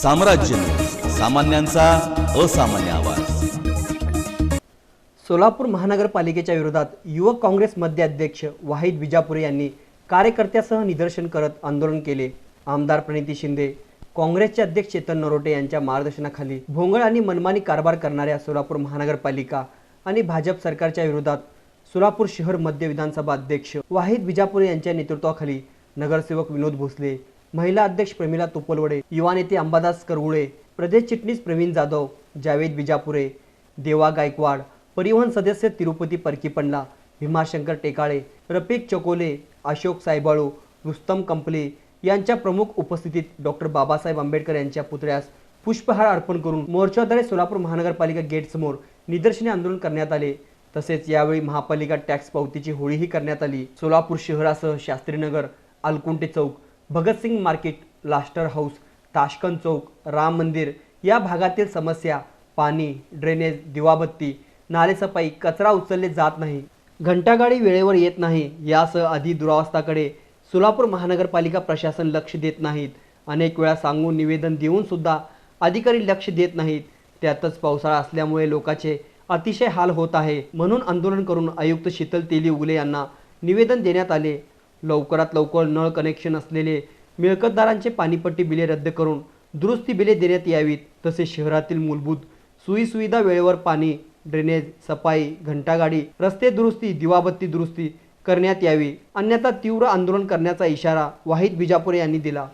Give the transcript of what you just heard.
साम्राज्य, सामान्यांचा असामान्य आवाज। सोलापूर महानगरपालिकेच्या विरोधात युवक काँग्रेस मध्य अध्यक्ष वाहिद विजापुरे यांनी कार्यकर्त्यासह निदर्शन करत आंदोलन केले। आमदार प्रणिती शिंदे, काँग्रेसचे अध्यक्ष चेतन नरोटे यांच्या मार्गदर्शनाखाली भोंगळ आणि मनमानी कारभार करणाऱ्या सोलापूर महानगरपालिका आणि भाजप सरकारच्या विरोधात सोलापूर शहर मध्य विधानसभा अध्यक्ष वाहिद विजापुरे यांच्या नेतृत्वाखाली नगरसेवक विनोद भोसले, महिला अध्यक्ष प्रमिला तोपलवडे, युवा नेते अंबादास करगुळे, प्रदेश चिटणीस प्रवीण जाधव, जावेद विजापुरे, देवा गायकवाड, परिवहन सदस्य तिरुपती परकीपंडला, भीमाशंकर टेकाळे, रफिक चकोले, अशोक सायबाळू, रुस्तम कंपले यांच्या प्रमुख उपस्थितीत डॉक्टर बाबासाहेब आंबेडकर यांच्या पुतळ्यास पुष्पहार अर्पण करून मोर्चाद्वारे सोलापूर महानगरपालिका गेट समोर निदर्शने आंदोलन करण्यात आले। तसेच यावेळी महापालिका टॅक्स पावतीची होळीही करण्यात आली। सोलापूर शहरासह शास्त्रीनगर, अलकुंटे चौक, भगतसिंग मार्केट, लास्टर हाऊस, ताशकंद चौक, राम मंदिर या भागातील समस्या पाणी, ड्रेनेज, दिवाबत्ती, नालेसफाई, कचरा उचलले जात नाही, घंटागाडी वेळेवर येत नाही यासह आदी दुरावस्थाकडे सोलापूर महानगरपालिका प्रशासन लक्ष देत नाहीत। अनेक वेळा सांगून निवेदन देऊन सुद्धा अधिकारी लक्ष देत नाहीत। त्यातच पावसाळा असल्यामुळे लोकांचे अतिशय हाल होत आहे। म्हणून आंदोलन करून आयुक्त शीतल तेली उगले यांना निवेदन देण्यात आले। लवकरात लवकर नळ कनेक्शन असलेले मिळकतदारांचे पाणीपट्टी बिले रद्द करून दुरुस्ती बिले देण्यात यावीत। तसेच शहरातील मूलभूत सोयीसुविधा वेळेवर पाणी, ड्रेनेज, सफाई, घंटागाडी, रस्ते दुरुस्ती, दिवाबत्ती दुरुस्ती करण्यात यावी, अन्यथा तीव्र आंदोलन करण्याचा इशारा वाहिद विजापुरे यांनी दिला।